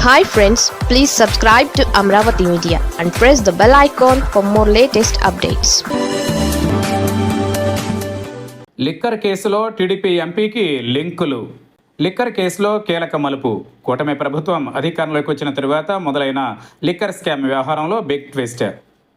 Hi friends, please subscribe to Amravati Media and press the bell icon for more latest updates. Liquor కేసులో TDP ఎంపీకి లింకులు. Liquor కేసులో కీలక మలుపు. కూటమి ప్రభుత్వం అధికారంలోకి వచ్చిన తరువాత మొదలైన లిక్కర్ స్కామ్ వ్యవహారంలో బిగ్ ట్విస్ట్.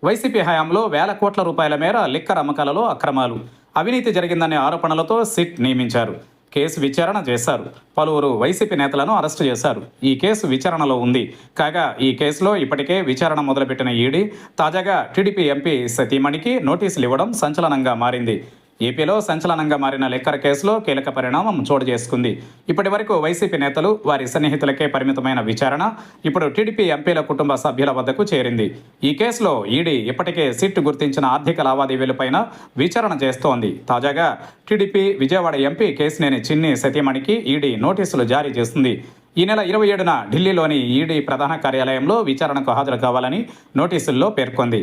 వైసీపీ హయాంలో వేల కోట్ల రూపాయల మేర లిక్కర్ అమ్మకాలలో అక్రమాలు, అవినీతి జరిగిందనే ఆరోపణలతో సిట్ నియమించారు. కేసు విచారణ చేశారు. పలువురు వైసీపీ నేతలను అరెస్టు చేశారు. ఈ కేసు విచారణలో ఉంది. కాగా ఈ కేసులో ఇప్పటికే విచారణ మొదలుపెట్టిన ఈడీ తాజాగా టీడీపీ ఎంపీ సతీమణికి నోటీసులు ఇవ్వడం సంచలనంగా మారింది. ఏపీలో సంచలనంగా మారిన లిక్కర్ కేసులో కీలక పరిణామం చోటు చేసుకుంది. ఇప్పటి వరకు వైసీపీ నేతలు, వారి సన్నిహితులకే పరిమితమైన విచారణ ఇప్పుడు టీడీపీ ఎంపీల కుటుంబ సభ్యుల వద్దకు చేరింది. ఈ కేసులో ఈడీ ఇప్పటికే సిట్ గుర్తించిన ఆర్థిక లావాదేవీలపైన విచారణ చేస్తోంది. తాజాగా టీడీపీ విజయవాడ ఎంపీ కేశినేని చిన్ని సతీమణికి ఈడీ నోటీసులు జారీ చేస్తుంది. ఈ నెల 27న ఢిల్లీలోని ఈడీ ప్రధాన కార్యాలయంలో విచారణకు హాజరు కావాలని నోటీసుల్లో పేర్కొంది.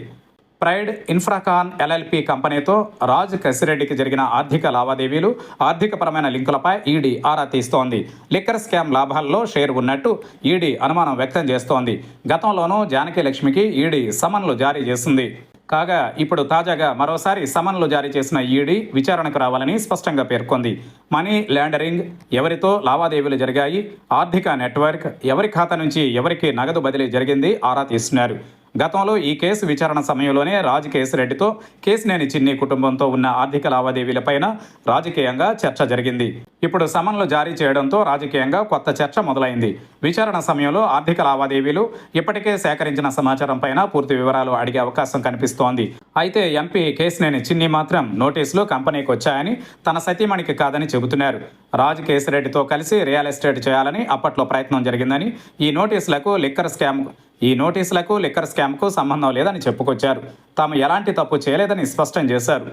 ప్రైడ్ ఇన్ఫ్రాకాన్ ఎల్ఎల్పి కంపెనీతో రాజ్ కసిరెడ్డికి జరిగిన ఆర్థిక లావాదేవీలు, ఆర్థికపరమైన లింకులపై ఈడీ ఆరా తీస్తోంది. లిక్కర్ స్కామ్ లాభాల్లో షేర్ ఉన్నట్టు ఈడీ అనుమానం వ్యక్తం చేస్తోంది. గతంలోనూ జానకి లక్ష్మికి ఈడీ సమన్లు జారీ చేసింది. కాగా ఇప్పుడు తాజాగా మరోసారి సమన్లు జారీ చేసిన ఈడీ విచారణకు రావాలని స్పష్టంగా పేర్కొంది. మనీ లాండరింగ్, ఎవరితో లావాదేవీలు జరిగాయి, ఆర్థిక నెట్వర్క్, ఎవరి ఖాతా నుంచి ఎవరికి నగదు బదిలీ జరిగింది ఆరా తీస్తున్నారు. గతంలో ఈ కేసు విచారణ సమయంలోనే రాజ్ కేశిరెడ్డితో కేశినేని చిన్ని కుటుంబంతో ఉన్న ఆర్థిక లావాదేవీలపైన రాజకీయంగా చర్చ జరిగింది. ఇప్పుడు సమన్లు జారీ చేయడంతో రాజకీయంగా కొత్త చర్చ మొదలైంది. విచారణ సమయంలో ఆర్థిక లావాదేవీలు, ఇప్పటికే సేకరించిన సమాచారం పైన పూర్తి వివరాలు అడిగే అవకాశం కనిపిస్తోంది. అయితే ఎంపీ కేశినేని చిన్ని మాత్రం నోటీసులు కంపెనీకి వచ్చాయని, తన సతీమణికి కాదని చెబుతున్నారు. రాజ్ కేశిరెడ్డితో కలిసి రియల్ ఎస్టేట్ చేయాలని అప్పట్లో ప్రయత్నం జరిగిందని, ఈ నోటీసులకు లిక్కర్ స్కామ్కు సంబంధం లేదని చెప్పుకొచ్చారు. తాము ఎలాంటి తప్పు చేయలేదని స్పష్టం చేశారు.